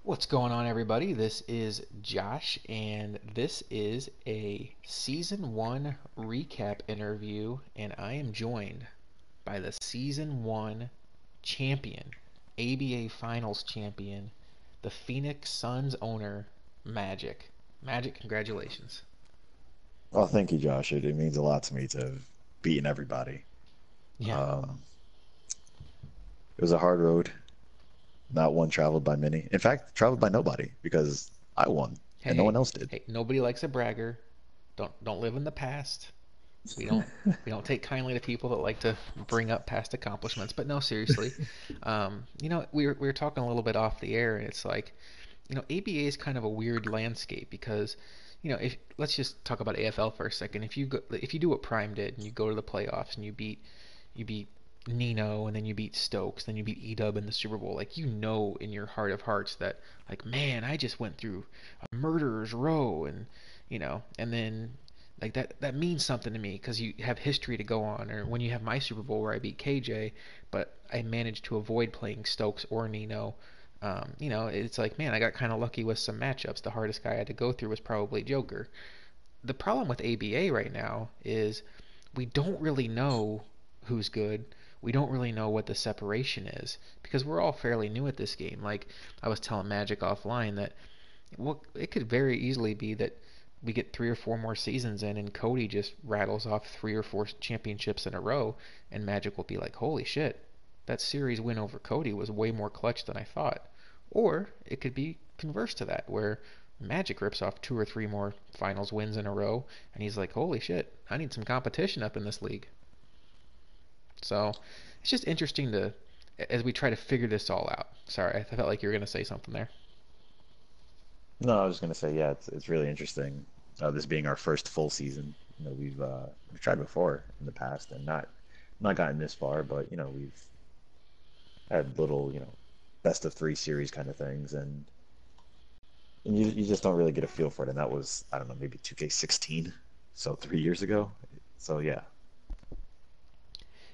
What's going on, everybody? This is Josh, and this is a season one recap interview. And I am joined by the season one champion, ABA Finals champion, the Phoenix Suns owner, Magic. Magic, congratulations. Oh, thank you, Josh. It means a lot to me to have beaten everybody. Yeah. Um, it was a hard road, not one traveled by many. In fact, traveled by nobody because I won Hey, and no hey, one else did. hey! Nobody likes a bragger. Don't live in the past. We don't we don't take kindly to people that like to bring up past accomplishments. But no, seriously, we were talking a little bit off the air, and it's like, ABA is kind of a weird landscape because, if let's just talk about AFL for a second. If you do what Prime did and you go to the playoffs and you beat Nino, and then you beat Stokes, then you beat Edub in the Super Bowl, like, in your heart of hearts that, like, man, I just went through a murderer's row, and then, like, that means something to me because you have history to go on. Or when you have my Super Bowl where I beat KJ, but I managed to avoid playing Stokes or Nino. It's like, man, I got kind of lucky with some matchups. The hardest guy I had to go through was probably Joker. The problem with ABA right now is we don't really know who's good. We don't really know what the separation is because we're all fairly new at this game. Like, I was telling Magic offline that, well, it could very easily be that we get 3 or 4 more seasons in and Cody just rattles off 3 or 4 championships in a row, and Magic will be like, holy shit, that series win over Cody was way more clutch than I thought. Or it could be converse to that, where Magic rips off 2 or 3 more finals wins in a row, and he's like, holy shit, I need some competition up in this league. So it's just interesting as we try to figure this all out. Sorry, I felt like you were going to say something there. No, I was just gonna say, yeah, it's really interesting. This being our first full season. We've tried before in the past and not gotten this far, but we've had little best of three series kind of things, and you just don't really get a feel for it. And that was, I don't know, maybe 2K16, so 3 years ago. So yeah.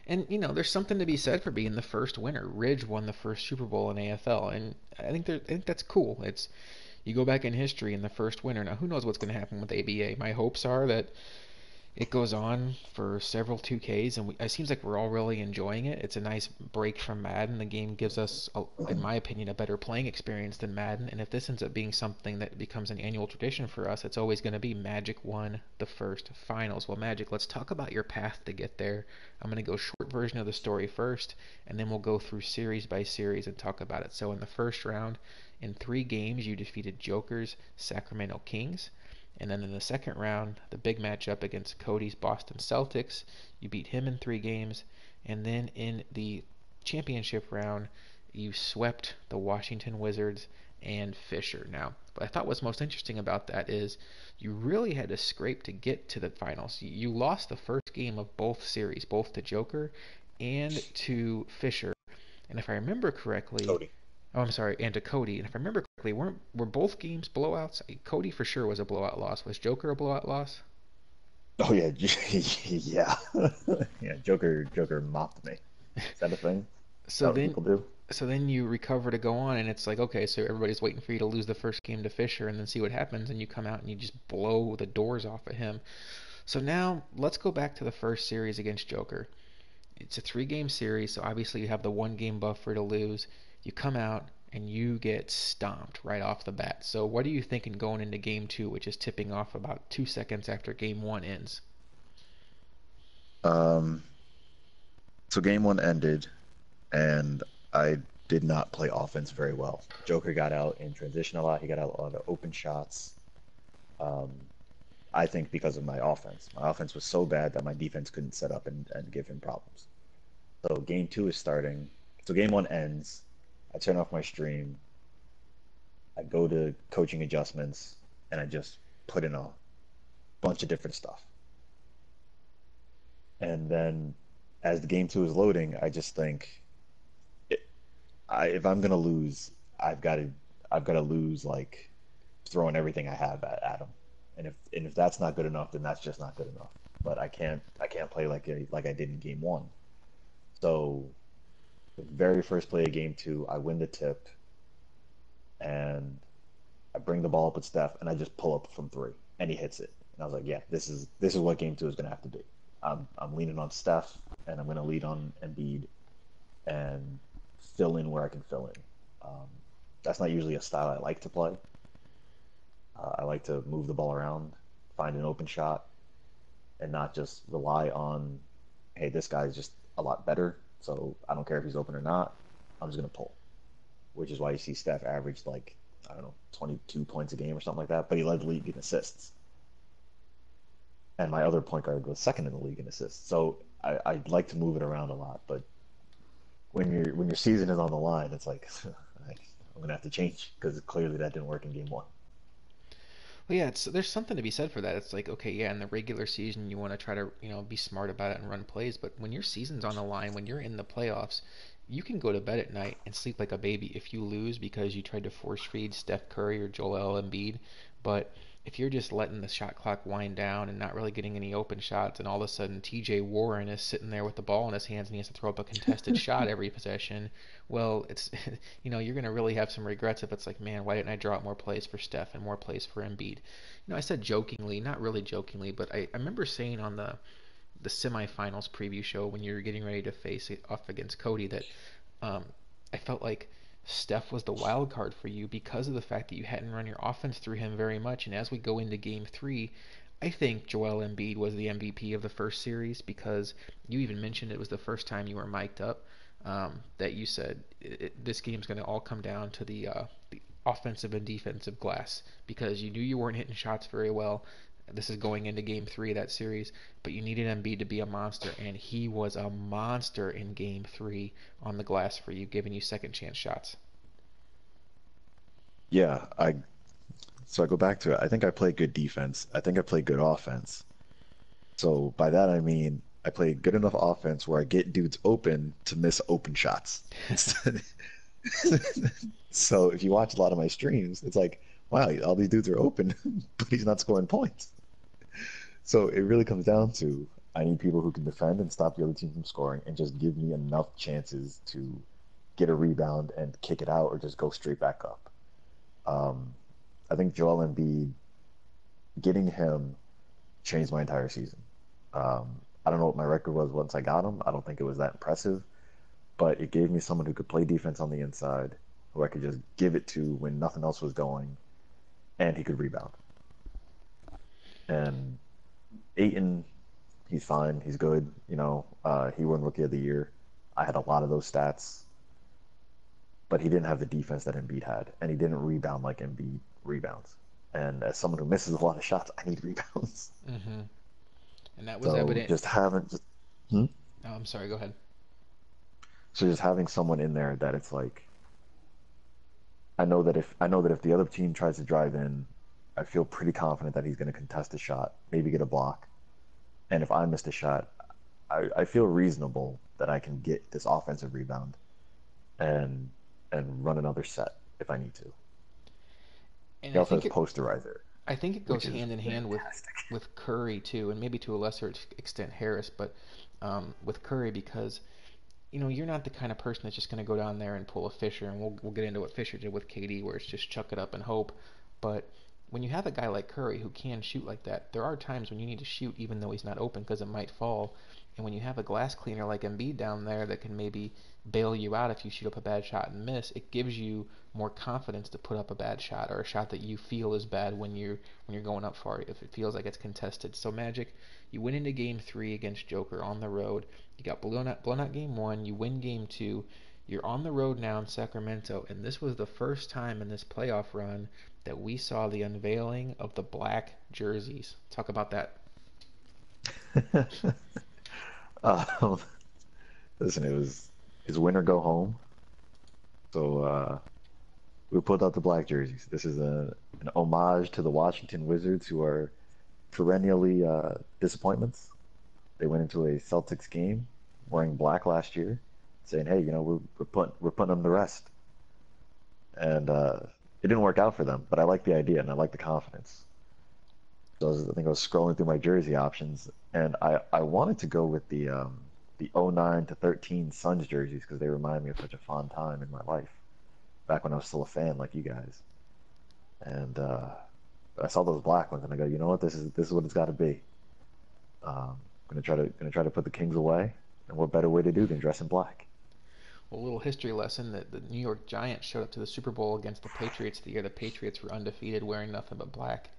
And there's something to be said for being the first winner. Ridge won the first Super Bowl in AFL, and I think that's cool. It's You go back in history and the first winner. Now, who knows what's going to happen with ABA? My hopes are that it goes on for several 2Ks, and it seems like we're all really enjoying it. It's a nice break from Madden. The game gives us, in my opinion, a better playing experience than Madden. And if this ends up being something that becomes an annual tradition for us, it's always going to be Magic won the first finals. Well, Magic, let's talk about your path to get there. I'm going to go short version of the story first, and then we'll go through series by series and talk about it. So in the first round, in 3 games, you defeated Joker's Sacramento Kings. And then in the second round, the big matchup against Cody's Boston Celtics, you beat him in 3 games. And then in the championship round, you swept the Washington Wizards and Fisher. Now, what I thought was most interesting about that is you really had to scrape to get to the finals. You lost the first game of both series, both to Joker and to Fisher. And if I remember correctly, Cody. oh, I'm sorry, and to Cody. And if I remember correctly, were both games blowouts? Cody for sure was a blowout loss. Was Joker a blowout loss? Oh yeah, yeah, yeah. Joker mopped me. Is that a thing? Is So that what then, people do? so then you recover to go on, and it's like, okay, so everybody's waiting for you to lose the first game to Fisher, and then see what happens, and you come out and you just blow the doors off of him. So now let's go back to the first series against Joker. It's a 3 game series, so obviously you have the 1 game buffer to lose. You come out and you get stomped right off the bat. So what are you thinking going into game two, which is tipping off about 2 seconds after game one ends? Um, so game one ended, and I did not play offense very well. Joker got out in transition a lot. He got out a lot of open shots. Um, I think because of my offense. My offense was so bad that my defense couldn't set up and give him problems. So game two is starting. So game one ends. I turn off my stream. I go to coaching adjustments, and I just put in a bunch of different stuff. And then as the game two is loading, I just think, if I'm gonna lose, I've got to I've got to lose like throwing everything I have at him. And if that's not good enough, then that's just not good enough. But I can't play like I did in game one. So the very first play of game two, I win the tip. and I bring the ball up with Steph, and I just pull up from three, and he hits it. And I was like, yeah, this is what game two is going to have to be. I'm leaning on Steph, and I'm going to lead on Embiid, and fill in where I can fill in. Um, that's not usually a style I like to play. I like to move the ball around, find an open shot, and not just rely on, hey, this guy's just a lot better, so I don't care if he's open or not. I'm just going to pull, which is why you see Steph averaged like, I don't know, 22 points a game or something like that, but he led the league in assists. And my other point guard was second in the league in assists. So I like to move it around a lot, but when your season is on the line, it's like I'm gonna have to change because clearly that didn't work in game one. Well, yeah, there's something to be said for that. It's like, okay, yeah, in the regular season, you want to try to, be smart about it and run plays, but when your season's on the line, when you're in the playoffs, you can go to bed at night and sleep like a baby if you lose because you tried to force feed Steph Curry or Joel Embiid. But if you're just letting the shot clock wind down and not really getting any open shots, and all of a sudden TJ Warren is sitting there with the ball in his hands and he has to throw up a contested shot every possession, well, it's you're going to really have some regrets if it's like, man, why didn't I draw up more plays for Steph and more plays for Embiid? I said jokingly, not really jokingly, but I remember saying on the semifinals preview show when you were getting ready to face it off against Cody that um, I felt like Steph was the wild card for you because of the fact that you hadn't run your offense through him very much. And as we go into game three, I think Joel Embiid was the MVP of the first series because you even mentioned it was the first time you were mic'd up. That you said this game's going to all come down to the offensive and defensive glass because you knew you weren't hitting shots very well. This is going into game three of that series, but you needed Embiid to be a monster, and he was a monster in game three on the glass for you, giving you second chance shots. Yeah, I go back to it. I think I play good defense. I think I play good offense. So by that I mean I play good enough offense where I get dudes open to miss open shots. So if you watch a lot of my streams, it's like, wow, all these dudes are open, but he's not scoring points. So it really comes down to I need people who can defend and stop the other team from scoring and just give me enough chances to get a rebound and kick it out or just go straight back up. Um, I think Joel Embiid, getting him changed my entire season. I don't know what my record was once I got him. I don't think it was that impressive, but it gave me someone who could play defense on the inside, who I could just give it to when nothing else was going, and he could rebound. And Aiton, he's fine. He's good. He won Rookie of the Year. I had a lot of those stats, but he didn't have the defense that Embiid had, and he didn't rebound like Embiid rebounds. And as someone who misses a lot of shots, I need rebounds. Mm-hmm. And that was So evident. just having just hmm? Oh, I'm sorry. Go ahead. so just having someone in there that it's like I know that if the other team tries to drive in, I feel pretty confident that he's going to contest a shot, maybe get a block. And if I missed a shot, I feel reasonable that I can get this offensive rebound and run another set if I need to. And He also has posterizer, I think it goes which is hand in hand fantastic. with Curry too, and maybe to a lesser extent Harris, but with Curry because you're not the kind of person that's just going to go down there and pull a Fisher, and we'll get into what Fisher did with KD, where it's just chuck it up and hope. But when you have a guy like Curry who can shoot like that, there are times when you need to shoot even though he's not open because it might fall. And when you have a glass cleaner like Embiid down there that can maybe bail you out if you shoot up a bad shot and miss, it gives you more confidence to put up a bad shot or a shot that you feel is bad when you're going up for it if it feels like it's contested. So Magic, you went into game three against Joker on the road. You got blown out game one. You win game two. You're on the road now in Sacramento, and this was the first time in this playoff run that we saw the unveiling of the black jerseys. Talk about that. um, Listen, it was his win or go home. So we pulled out the black jerseys. This is an homage to the Washington Wizards, who are perennially disappointments. They went into a Celtics game wearing black last year, saying, "Hey, we're putting them to rest," and it didn't work out for them. But I like the idea and I like the confidence. I think I was scrolling through my jersey options, and I wanted to go with the '09 to '13 Suns jerseys because they remind me of such a fond time in my life. back when I was still a fan like you guys. And I saw those black ones, and I go, you know what? This is what it's got to be. Gonna try to put the Kings away, and what better way to do than dress in black? Well, a little history lesson that the New York Giants showed up to the Super Bowl against the Patriots the year the Patriots were undefeated, wearing nothing but black.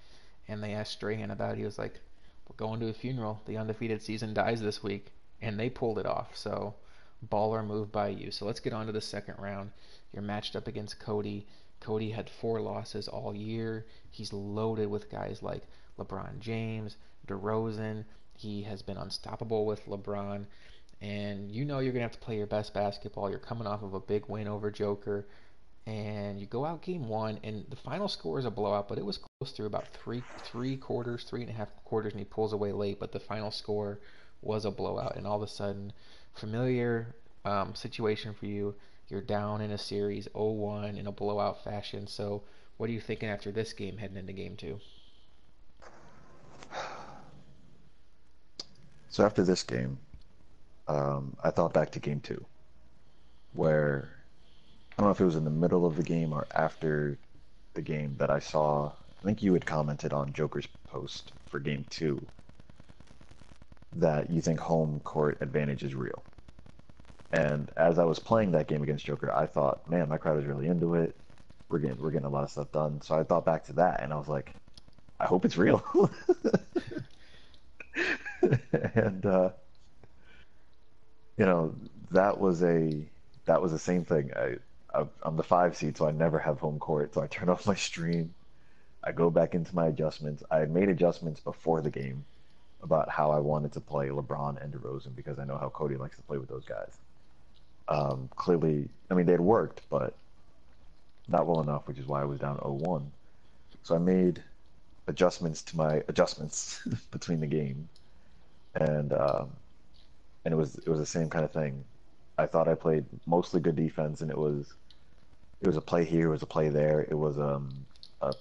And they asked Strahan about it. He was like, "We're going to a funeral. The undefeated season dies this week," and they pulled it off. So, baller move by you. So let's get on to the second round. You're matched up against Cody. Cody had 4 losses all year. He's loaded with guys like LeBron James, DeRozan. He has been unstoppable with LeBron, and you know you're gonna have to play your best basketball. You're coming off of a big win over Joker, and you go out game one, and the final score is a blowout, but it was close through about three quarters, 3.5 quarters, and he pulls away late. But the final score was a blowout, and all of a sudden, familiar situation for you. You're down in a series 0-1 in a blowout fashion. So, what are you thinking after this game heading into game two? So after this game, I thought back to game two, where I don't know if it was in the middle of the game or after the game that I saw. I think you had commented on Joker's post for game two that you think home court advantage is real. And as I was playing that game against Joker, I thought, man, my crowd is really into it. We're getting a lot of stuff done. So I thought back to that, and I was like, I hope it's real. And you know, that was a that was the same thing. I'm the 5 seed, so I never have home court. So I turn off my stream. I go back into my adjustments. I had made adjustments before the game about how I wanted to play LeBron and DeRozan because I know how Cody likes to play with those guys. Clearly, I mean, they'd worked, but not well enough, which is why I was down 0-1. So I made adjustments to my adjustments between the game, and it was the same kind of thing. I thought I played mostly good defense, and it was a play here, it was a play there, it was a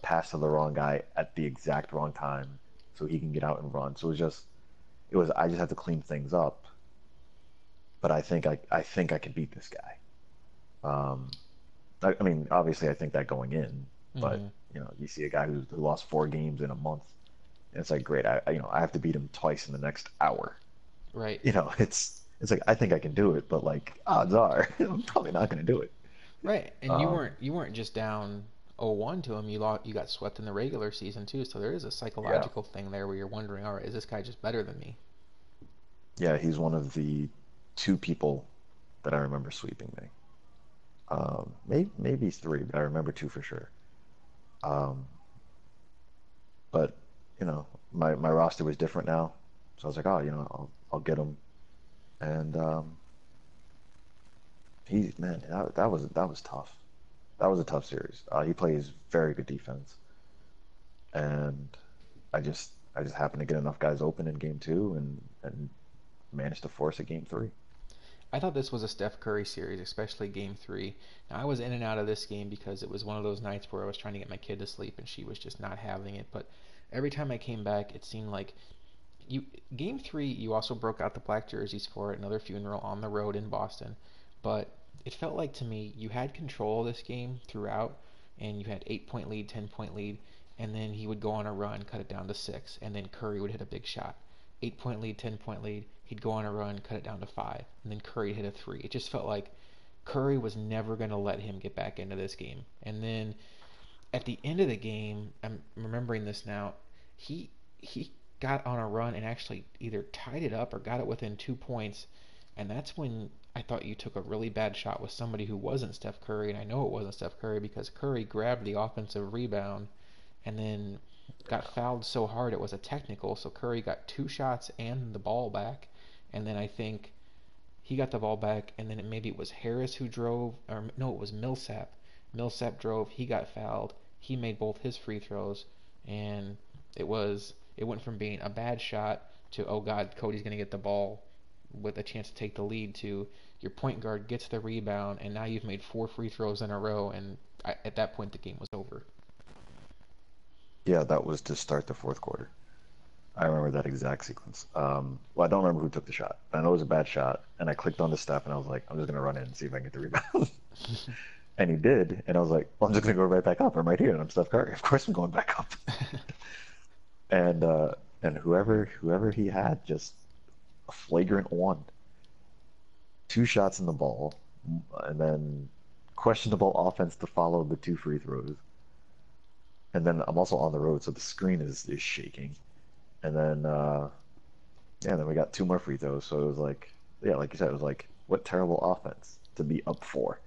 pass to the wrong guy at the exact wrong time, so he can get out and run. So it was I just had to clean things up, but I think I can beat this guy. Um, I mean, obviously, I think that going in, but Mm-hmm. you see a guy who lost 4 games in a month, and it's like, great, I have to beat him twice in the next hour. Right. It's like I think I can do it, but like odds are I'm probably not going to do it. Right, and you Um, weren't you weren't just down 0-1 to him. You got swept in the regular season too. So there is a yeah, psychological thing there where you're wondering, all right, is this guy just better than me? yeah, he's one of the 2 people that I remember sweeping me. Maybe 3, but I remember 2 for sure. Um, but my roster was different now, so I was like, oh, I'll get him. And he man, that was tough. That was a tough series. He plays very good defense, and I just happened to get enough guys open in game two and managed to force a game three. I thought this was a Steph Curry series, especially game three. Now I was in and out of this game because it was one of those nights where I was trying to get my kid to sleep and she was just not having it. But every time I came back, it seemed like you game three you also broke out the black jerseys for another funeral on the road in Boston, but it felt like to me you had control of this game throughout, and you had 8 point lead, 10 point lead, and then he would go on a run, cut it down to six, and then Curry would hit a big shot. 8 point lead, 10 point lead, he'd go on a run, cut it down to five, and then Curry hit a three. It just felt like Curry was never going to let him get back into this game. And then at the end of the game, I'm remembering this now. He got on a run and actually either tied it up or got it within 2 points, and that's when I thought you took a really bad shot with somebody who wasn't Steph Curry, and I know it wasn't Steph Curry because Curry grabbed the offensive rebound and then got fouled so hard it was a technical, so Curry got 2 shots and the ball back, and then I think he got the ball back, and then maybe it was Harris who drove, or no, it was Millsap. Millsap drove, he got fouled, he made both his free throws, and it went from being a bad shot to, oh God, Cody's gonna get the ball with a chance to take the lead, to your point guard gets the rebound, and now you've made 4 free throws in a row, and at that point the game was over. Yeah, that was to start the fourth quarter. I remember that exact sequence. Well, I don't remember who took the shot. I know it was a bad shot, and I clicked on the step, and I was like, I'm just gonna run in and see if I can get the rebound. And he did, and I was like, well, I'm just gonna go right back up. I'm right here, and I'm Steph Curry. Of course, I'm going back up. And whoever he had, just a flagrant one, two shots in the ball, and then questionable offense to follow the two free throws. And then I'm also on the road, so the screen is shaking. And then yeah, then we got two more free throws. So it was like, yeah, like you said, it was like, what terrible offense to be up for.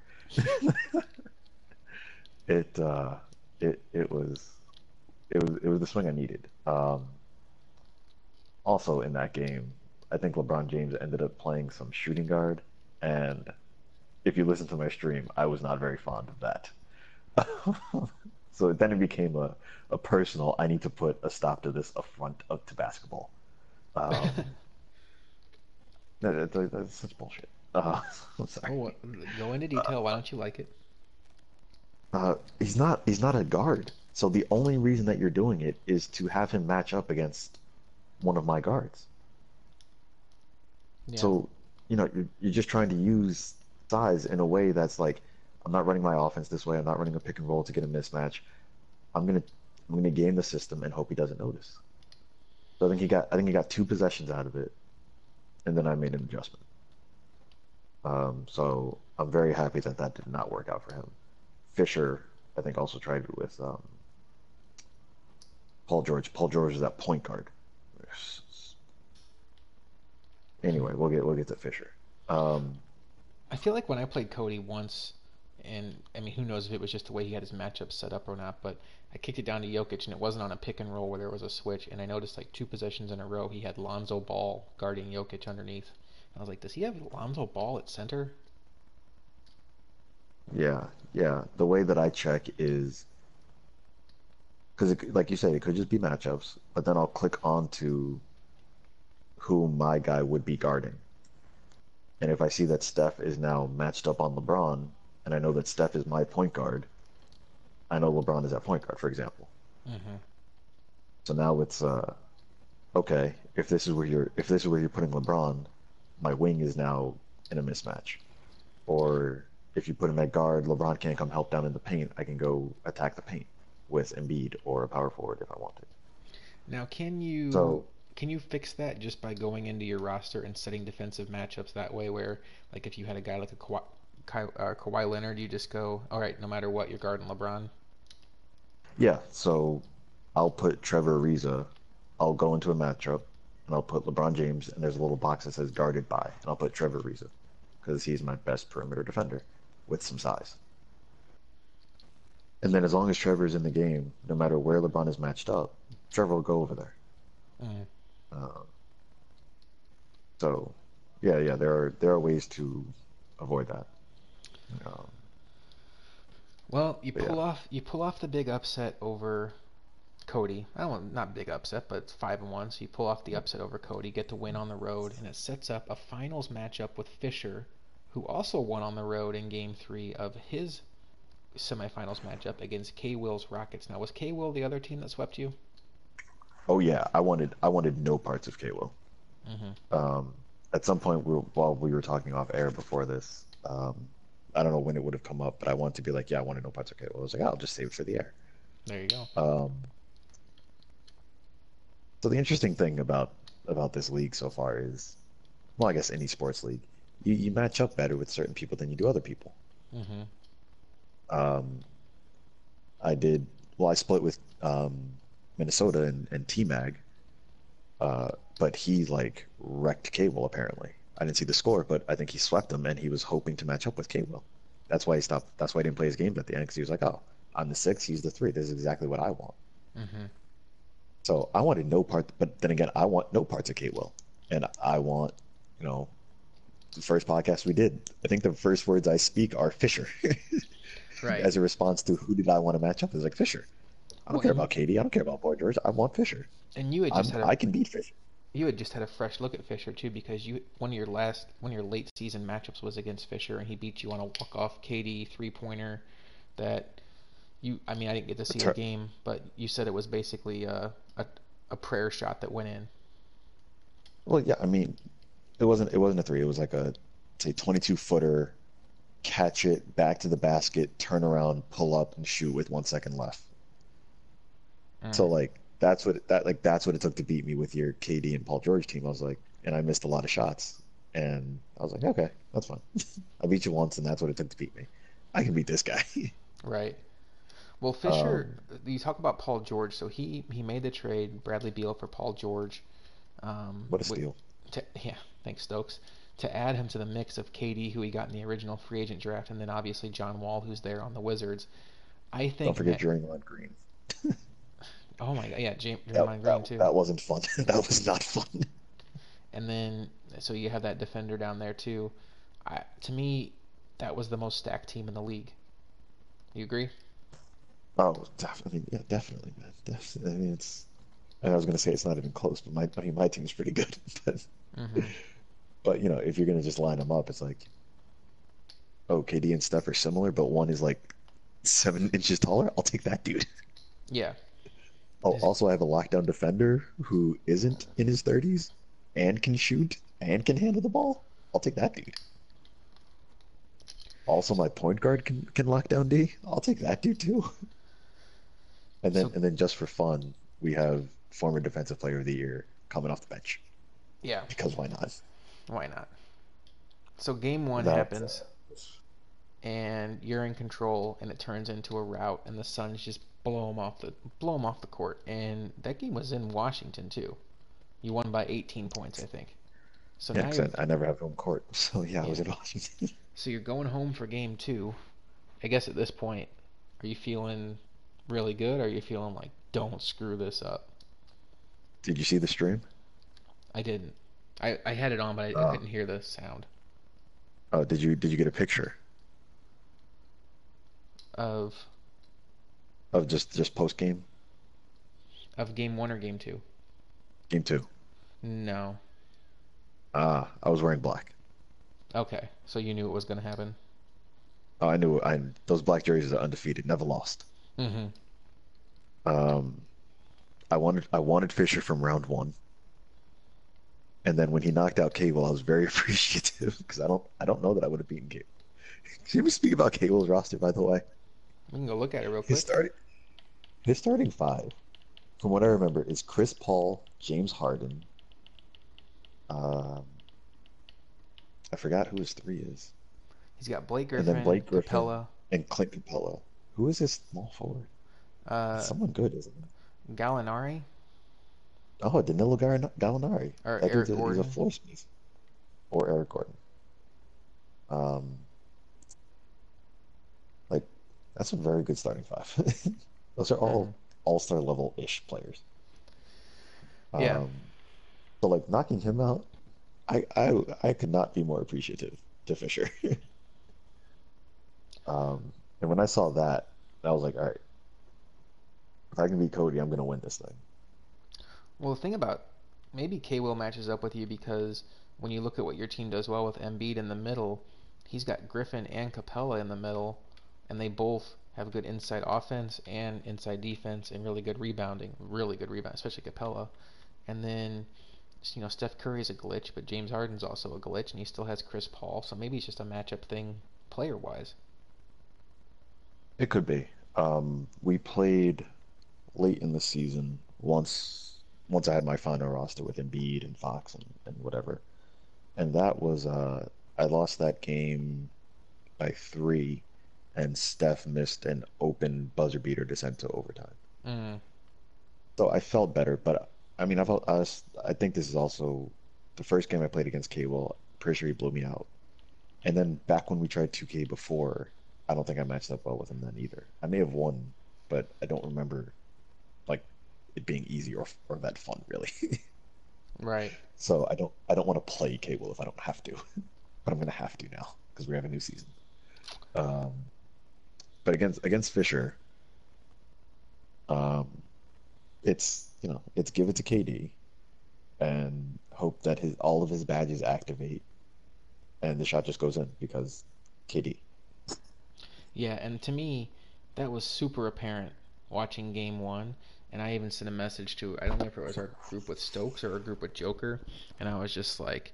It it was it was the swing I needed. Also in that game, I think LeBron James ended up playing some shooting guard, and if you listen to my stream, I was not very fond of that. So then it became a personal, I need to put a stop to this affront of to basketball. Um, that's such bullshit. I'm sorry. Oh, go into detail. Why don't you like it? He's not a guard. So the only reason that you're doing it is to have him match up against one of my guards. Yeah. So, you're just trying to use size in a way that's like, I'm not running my offense this way. I'm not running a pick and roll to get a mismatch. I'm gonna I'm gonna game the system and hope he doesn't notice. So I think he got two possessions out of it, and then I made an adjustment. So I'm very happy that that did not work out for him. Fisher, I think, also tried it with Paul George. Paul George is that point guard. Anyway, we'll get to Fisher. Um, I feel like when I played Cody once, and I mean, who knows if it was just the way he had his matchup set up or not, but I kicked it down to Jokic, and it wasn't on a pick and roll where there was a switch, and I noticed like two possessions in a row he had Lonzo Ball guarding Jokic underneath. And I was like, does he have Lonzo Ball at center? yeah, yeah. The way that I check is because, like you said, it could just be matchups, but then I'll click on to who my guy would be guarding. And if I see that Steph is now matched up on LeBron, and I know that Steph is my point guard, I know LeBron is at point guard, for example. Mm-hmm. So now it's okay. If this is where you're putting LeBron, my wing is now in a mismatch. Or if you put him at guard, LeBron can't come help down in the paint. I can go attack the paint with Embiid or a power forward if I wanted. Now, So can you fix that just by going into your roster and setting defensive matchups that way? Where like if you had a guy like a Kawhi Leonard, you just go, all right, no matter what, you're guarding LeBron. yeah, so I'll put Trevor Ariza. I'll go into a matchup and I'll put LeBron James, and there's a little box that says guarded by, and I'll put Trevor Ariza because he's my best perimeter defender with some size. And then as long as Trevor's in the game, no matter where LeBron is matched up, Trevor will go over there. Mm. Uh, so, yeah, yeah, there are ways to avoid that. Um, Well, but yeah, you pull off the big upset over Cody. I don't not big upset, but it's 5-1. So you pull off the upset over Cody, get the win on the road, and it sets up a finals matchup with Fisher, who also won on the road in Game 3 of his semifinals matchup against K Will's Rockets. Now, was K Will the other team that swept you? oh yeah, I wanted no parts of Kalo. Mm-hmm. Um, at some point, while we were talking off air before this, I don't know when it would have come up, but I wanted to be like, yeah, I wanted no parts of Kalo. I was like, I'll just save it for the air. There you go. Um, so the interesting thing about this league so far is, well, I guess any sports league, you match up better with certain people than you do other people. Mm-hmm. Um, I did well. I split with Minnesota and T-Mag, but he like wrecked Cable apparently. I didn't see the score, but I think he swept him, and he was hoping to match up with Cable. That's why he stopped. That's why he didn't play his games at the end because he was like, "Oh, I'm the six, he's the three. This is exactly what I want." Mm-hmm. So I wanted no part, but then again, I want no parts of Cable, and I want, you know, the first podcast we did. I think the first words I speak are Fisher, Right. as a response to who did I want to match up? It's like Fisher. I don't Well, care about Katie. I don't care about Boy George. I want Fisher. and you had just I can beat Fisher. had a fresh look at Fisher too because you one of your late season matchups was against Fisher and he beat you on a walk off KD 3-pointer that you I mean I didn't get to see the game but you said it was basically a prayer shot that went in. Well, yeah. I mean, it wasn't a three. It was like a say 22 footer. catch it back to the basket, turn around, pull up, and shoot with 1 second left. So Mm, like that's what it took to beat me with your KD and Paul George team. I was like, and I missed a lot of shots, and I was like, okay, that's fine. I beat you once, and that's what it took to beat me. I can beat this guy. right. Well, Fisher, Um, you talk about Paul George. So he made the trade, Bradley Beal for Paul George. what a With, steal! yeah, thanks Stokes. To add him to the mix of KD, who he got in the original free agent draft, and then obviously John Wall, who's there on the Wizards. I Don't think, forget man, Draymond Green. oh my God, yeah, That Draymond that Green too. that wasn't fun. That was not fun. And then so you have that defender down there too. To me, that was the most stacked team in the league. You agree? Oh, definitely, yeah, definitely, man. Definitely. I mean, and I was gonna say it's not even close, but I mean, my team's pretty good. But, Mm-hmm. but if you're gonna just line them up, it's like, oh, KD and Steph are similar, but one is like 7 inches taller. I'll take that dude. Yeah. Oh, Is- also, I have a lockdown defender who isn't in his 30s and can shoot and can handle the ball. I'll take that dude. Also, my point guard can lock down D. I'll take that dude too. So And then just for fun, we have former defensive player of the year coming off the bench yeah, because why not? why not? So game one That happens, and you're in control, and it turns into a rout, and the Suns just blow 'em off the court. And that game was in Washington too. You won by 18 points, I think. So yeah, now because you're I never have home court. So yeah, I yeah. was in Washington. So you're going home for game two. I guess at this point, are you feeling really good? Or are you feeling like don't screw this up? Did you see the stream? I didn't. I had it on, but I Uh, couldn't hear the sound oh, did you get a picture of of just post game one or game two. game two? No. Ah, I was wearing black. Okay, so you knew it was gonna happen. Oh, I knew those black jerseys are undefeated, never lost. Mm-hmm. Um, I wanted Fisher from round one, and then when he knocked out Cable, I was very appreciative because I don't know that I would have beaten Cable. Can we speak about Cable's roster, by the way? We can go look at it real His quick. starting his starting five, from what I remember, is Chris Paul, James Harden. Um, I forgot who his three is, He's got Blake and then Griffin, Blake Griffin Capella, and Clint Capella. Who is his small forward? It's uh, someone good, isn't it? Gallinari, Oh, Danilo Gallinari. or That dude's Eric he's a Gordon. floor space. Or Eric Gordon. Um, like that's a very good starting five. Those are Mm-hmm. all all-star level-ish players. Yeah, Um, so like knocking him out, I could not be more appreciative to Fisher. And when I saw that, I was like, all right, if I can beat Cody, I'm gonna win this thing. well, the thing about maybe K Will matches up with you because when you look at what your team does well with Embiid in the middle, he's got Griffin and Capella in the middle, and they both have good inside offense and inside defense and really good rebound, especially Capella. And then Steph Curry's a glitch, but James Harden's also a glitch, and he still has Chris Paul, so maybe it's just a matchup thing player wise. It could be. We played late in the season once I had my final roster with Embiid and Fox and whatever. And that was I lost that game by three, and Steph missed an open buzzer beater to send to overtime. Mm, So I felt better, but I mean, I think this is also the first game I played against Cable. Pretty sure he blew me out. And then back when we tried 2K before, I don't think I matched up well with him then either. I may have won, but I don't remember like it being easy or that fun really. right. So I don't want to play Cable if I don't have to, but I'm gonna have to now because we have a new season. Um, but against Fisher, um, it's give it to KD and hope that his all of his badges activate and the shot just goes in because KD. Yeah, and to me, that was super apparent watching game one. And I even sent a message to, I don't know if it was our group with Stokes or a group with Joker, and I was just like,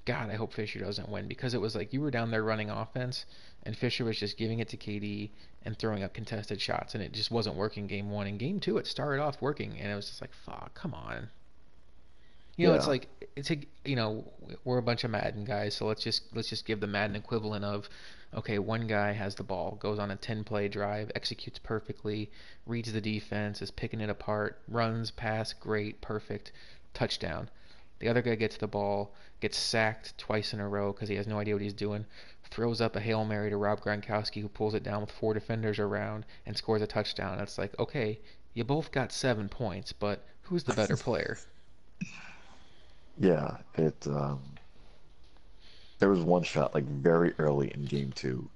God, I hope Fisher doesn't win because it was like you were down there running offense, and Fisher was just giving it to KD and throwing up contested shots, and it just wasn't working game one. And game two, it started off working, and it was just like, fuck, come on. It's Yeah, like it's a we're a bunch of Madden guys, so let's just give the Madden equivalent of okay, one guy has the ball, goes on a 10-play drive, executes perfectly, reads the defense, is picking it apart, runs, pass, great, perfect, touchdown. The other guy gets the ball, gets sacked twice in a row because he has no idea what he's doing, throws up a Hail Mary to Rob Gronkowski who pulls it down with four defenders around and scores a touchdown. It's like, okay, you both got 7 points, but who's the better player? yeah. There was one shot like very early in game two.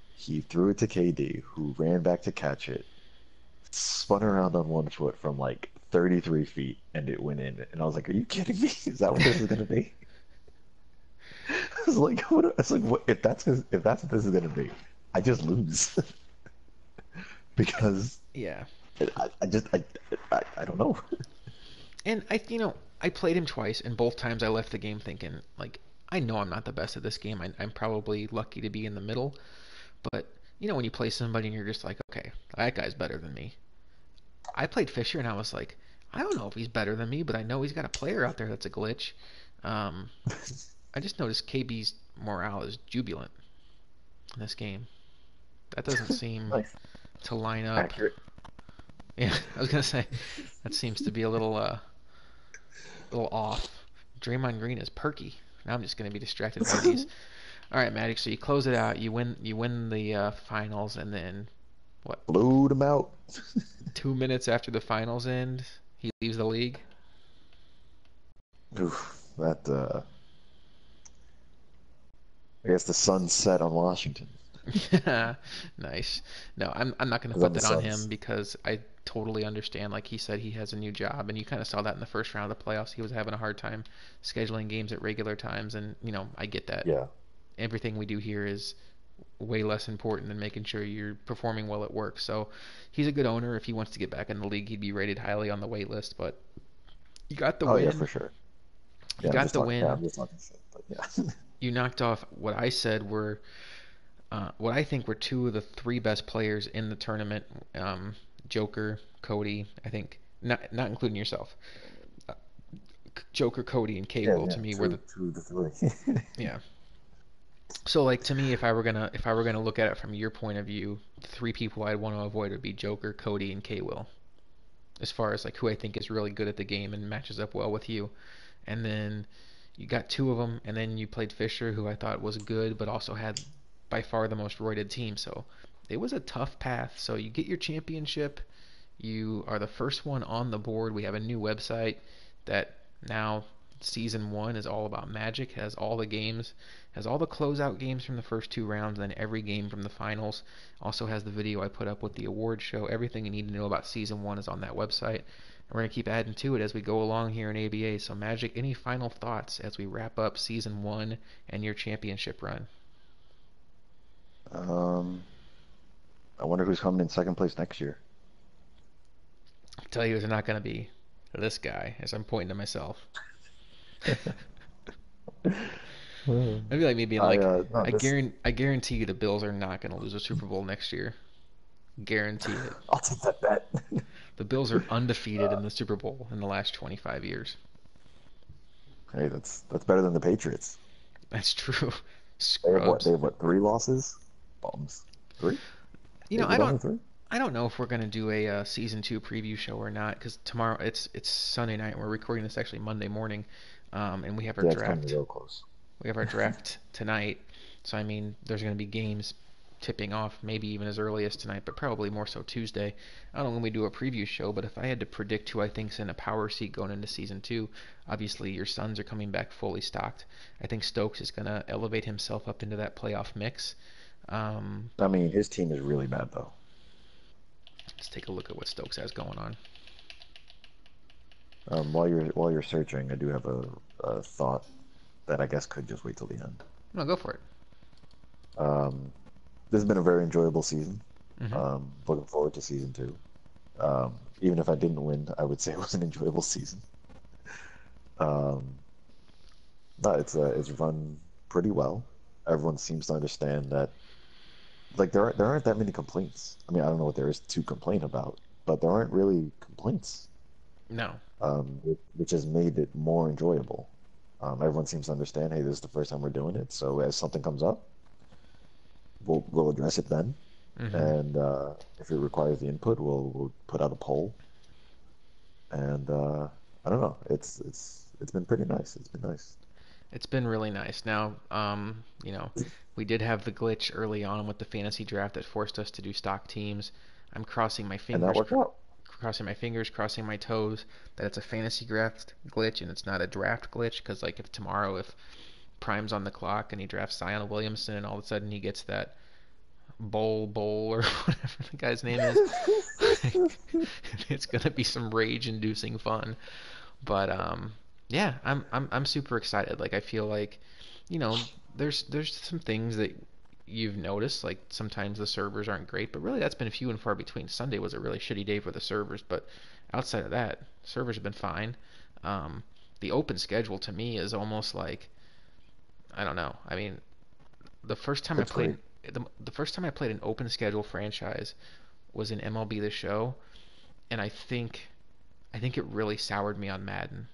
He threw it to KD, who ran back to catch it, spun around on one foot from like 33 feet, and it went in. And I was like, "Are you kidding me? Is that what this is gonna be?" I was like, "What?" It's like, what, if that's what this is gonna be, I just lose because Yeah. I just I don't know. And I played him twice, and both times I left the game thinking, like, I know I'm not the best at this game. I'm probably lucky to be in the middle, but when you play somebody and you're just like, okay, that guy's better than me. I played Fisher, and I was like, I don't know if he's better than me, but I know he's got a player out there that's a glitch. Um, I just noticed KB's morale is jubilant in this game. That doesn't seem Like to line up. accurate. Yeah, I was gonna say that seems to be a little off. Draymond Green is perky. Now I'm just going to be distracted by these. All right, Magic. So you close it out. You win the finals, and then what? Blowed him out. 2 minutes after the finals end, he leaves the league. Oof, that I guess the sun set on Washington Nice. No, I'm not going to because I'm put the that on him Suns. because I totally understand. Like he said, he has a new job, and you kind of saw that in the first round of the playoffs. He was having a hard time scheduling games at regular times, and I get that. Yeah, Everything we do here is way less important than making sure you're performing well at work. So he's a good owner. If he wants to get back in the league, he'd be rated highly on the wait list. But you got the oh yeah, win. for sure. You got the win. I'm just talking shit, but yeah. You knocked off what I said were what I think were two of the three best players in the tournament. Joker, Cody. I think not including yourself. Uh, Joker, Cody, and K. Yeah, Will yeah, to me were two, the two to three. yeah. So like to me, if I were gonna look at it from your point of view, the three people I'd want to avoid would be Joker, Cody, and K. Will. As far as like who I think is really good at the game and matches up well with you. And then you got two of them, and then you played Fisher, who I thought was good, but also had by far the most roided team. So it was a tough path. So you get your championship. You are the first one on the board. We have a new website that now season one is all about Magic. Has all the games, has all the closeout games from the first two rounds, and then every game from the finals. Also has the video I put up with the award show. Everything you need to know about season one is on that website. And we're gonna keep adding to it as we go along here in ABA. So Magic, any final thoughts as we wrap up season one and your championship run? um, I wonder who's coming in second place next year. I tell you, it's not gonna be this guy as I'm pointing to myself. Hmm. Maybe like me being I like, no this I guarantee you the Bills are not going to lose a Super Bowl next year. Guarantee it. I'll take that bet. The Bills are undefeated in the Super Bowl in the last 25 years. Hey, that's better than the Patriots. That's true. They have what? Scrubs. They have what? Three losses? Bums. Three? You know, Is I it don't only three? I don't know if we're going to do a season 2 preview show or not cuz tomorrow it's Sunday night and we're recording this actually Monday morning. And we have our Yeah, it's coming draft. real close. We have our draft tonight. So I mean, there's going to be games tipping off maybe even as early as tonight, but probably more so Tuesday. I don't know when we do a preview show, but if I had to predict who I think's in a power seat going into season 2, obviously your Suns are coming back fully stocked. I think Stokes is going to elevate himself up into that playoff mix. Um, I mean, his team is really bad though. let's take a look at what Stokes has going on. While you're searching, I do have a thought that I guess could just wait till the end. No, go for it. Um, this has been a very enjoyable season. Hmm. Looking forward to season two. Even if I didn't win, I would say it was an enjoyable season. Um, No, it's run pretty well. Everyone seems to understand that. Like there aren't that many complaints. I mean, I don't know what there is to complain about, but there aren't really complaints, No. which has made it more enjoyable. Everyone seems to understand, hey, this is the first time we're doing it, so as something comes up, we'll address it then, Hmm. and if it requires the input, we'll put out a poll, and I don't know, it's been pretty nice. It's been nice, It's been really nice. Now, we did have the glitch early on with the fantasy draft that forced us to do stock teams. I'm and that worked out. crossing my toes that it's a fantasy draft glitch and it's not a draft glitch. Because like if tomorrow, if Prime's on the clock and he drafts Zion Williamson and all of a sudden he gets that bowl or whatever the guy's name is, it's gonna be some rage-inducing fun. But yeah, I'm super excited. Like I feel like, you know, there's some things that you've noticed. Like sometimes the servers aren't great, but really that's been few and far between. Sunday was a really shitty day for the servers, but outside of that, servers have been fine. Um, the open schedule to me is almost like I don't know. I mean, the first time I It's played great. the first time I played an open schedule franchise was in MLB The Show, and I think it really soured me on Madden.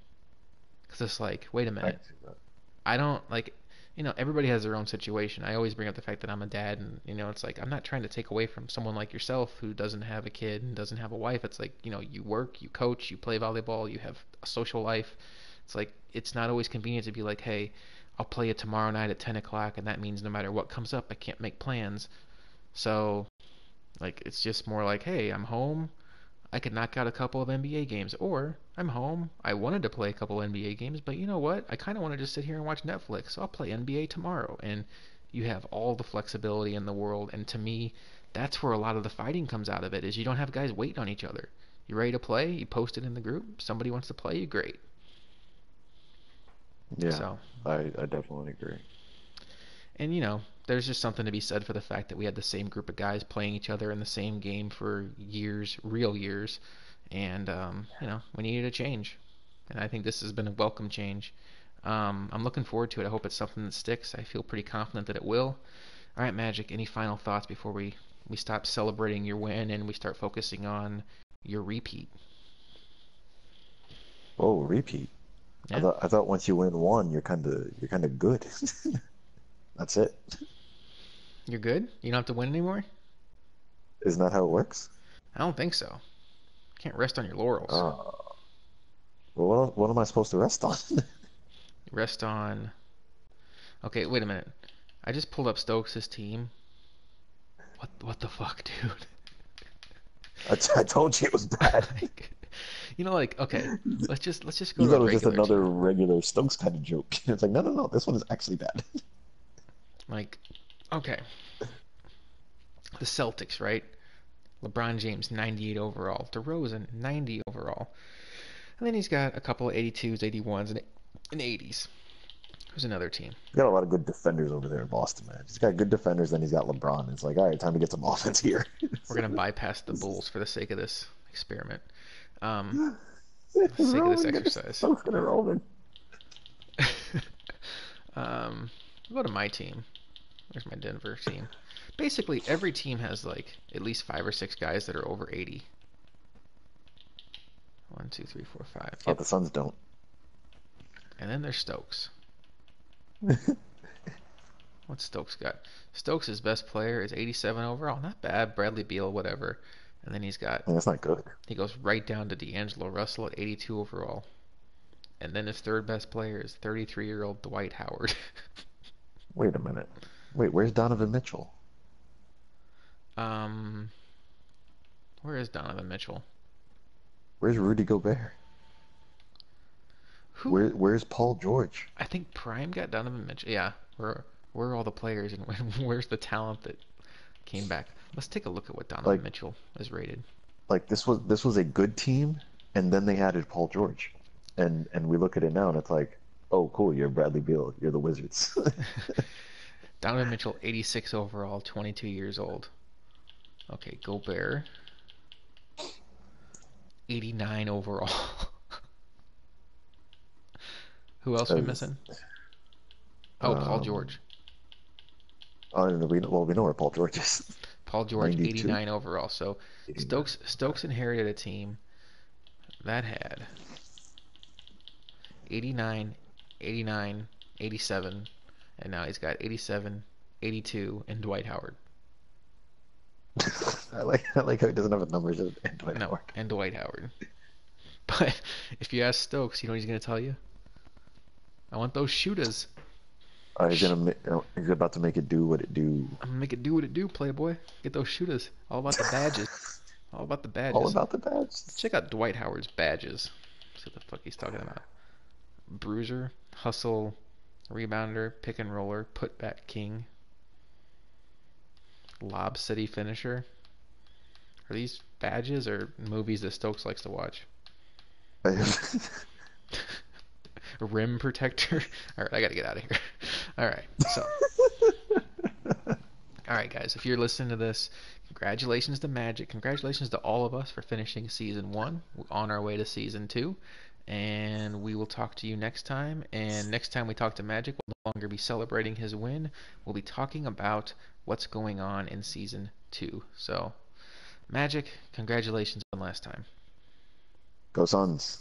Because it's like, wait a I minute, can see that. I don't like, everybody has their own situation. I always bring up the fact that I'm a dad, and it's like I'm not trying to take away from someone like yourself who doesn't have a kid and doesn't have a wife. It's like, you work, you coach, you play volleyball, you have a social life. It's like it's not always convenient to be like, hey, I'll play it tomorrow night at 10 o'clock, and that means no matter what comes up, I can't make plans. So like it's just more like, hey, I'm home. I could knock out a couple of NBA games, or I'm home. I wanted to play a couple NBA games, but you know what? I kind of want to just sit here and watch Netflix, so I'll play NBA tomorrow. And you have all the flexibility in the world. And to me, that's where a lot of the fighting comes out of it. Is you don't have guys waiting on each other. You ready to play? You post it in the group. Somebody wants to play you, great. Yeah, So, I definitely agree. and there's just something to be said for the fact that we had the same group of guys playing each other in the same game for years, real years, and we needed a change. And I think this has been a welcome change. I'm looking forward to it. I hope it's something that sticks. I feel pretty confident that it will. All right, Magic. Any final thoughts before we stop celebrating your win and we start focusing on your repeat? Oh, repeat. Yeah, I thought once you win one, you're kind of good. That's it. you're good. You don't have to win anymore. Isn't that how it works? I don't think so. Can't rest on your laurels. Uh, well, what am I supposed to rest on? Rest on. Okay, wait a minute. I just pulled up Stokes' team. What the fuck, dude? I told you it was bad. Like, okay, let's just go You to a thought it was just regular another team. regular Stokes kind of joke. It's like, no, no, no, this one is actually bad. Like, okay, the Celtics, right? LeBron James 98 overall, DeRozan 90 overall, and then he's got a couple of 82s, 81s, and 80s. Who's another team? He's got a lot of good defenders over there in Boston, man. He's got good defenders, then he's got LeBron. It's like, all right, time to get some offense here. We're gonna bypass the Bulls for the sake of this experiment. Um, for the sake of this Roman gonna exercise. Stokes gonna Roman. We'll go to my team. There's my Denver team. Basically, every team has like at least 5 or 6 guys that are over 80. One, two, three, four, five. Oh, Yep. the Suns don't. And then there's Stokes. What's Stokes got? Stokes' best player is 87 overall. Not bad. Bradley Beal, whatever. And then I mean, that's not good. he goes right down to D'Angelo Russell at 82 overall. And then his third best player is 33-year-old Dwight Howard. Wait a minute. Wait, where's Donovan Mitchell? um, where is Donovan Mitchell? Where's Rudy Gobert? Who? Where's Paul George? I think Prime got Donovan Mitchell. Yeah, where are all the players and where's the talent that came back? Let's take a look at what Donovan Like Mitchell is rated. this was a good team, and then they added Paul George, and we look at it now, and it's like, oh, cool, you're Bradley Beal, you're the Wizards. Donovan Mitchell, 86 overall, 22 years old. Okay, Gobert, 89 overall. Who else are we Because missing? Oh, Paul George. We know where Paul George is. Paul George, 92, 89 overall. So 89. Okay. Stokes inherited a team that had 89, 89, 87, and now he's got 87, 82, and Dwight Howard. I like how he doesn't have a numbers in Dwight No, Howard. and Dwight Howard. But if you ask Stokes, you know what he's going to tell you? I want those shooters. He's about to make it do what it do. I'm gonna make it do what it do, Playboy. Get those shooters. All about the badges. All about the All badges. about the Let's badges. check out Dwight Howard's badges. See what the fuck he's talking about. Bruiser, hustle, rebounder, pick and roller, putback king, lob city finisher. Are these badges or movies that Stokes likes to watch? Rim protector. All right, I gotta get out of here. All right, so. All right, guys, if you're listening to this, congratulations to Magic. Congratulations to all of us for finishing season 1. We're on our way to season 2. And we will talk to you next time. And next time we talk to Magic, we'll no longer be celebrating his win. We'll be talking about what's going on in season 2. So, Magic, congratulations one last time. Go Suns.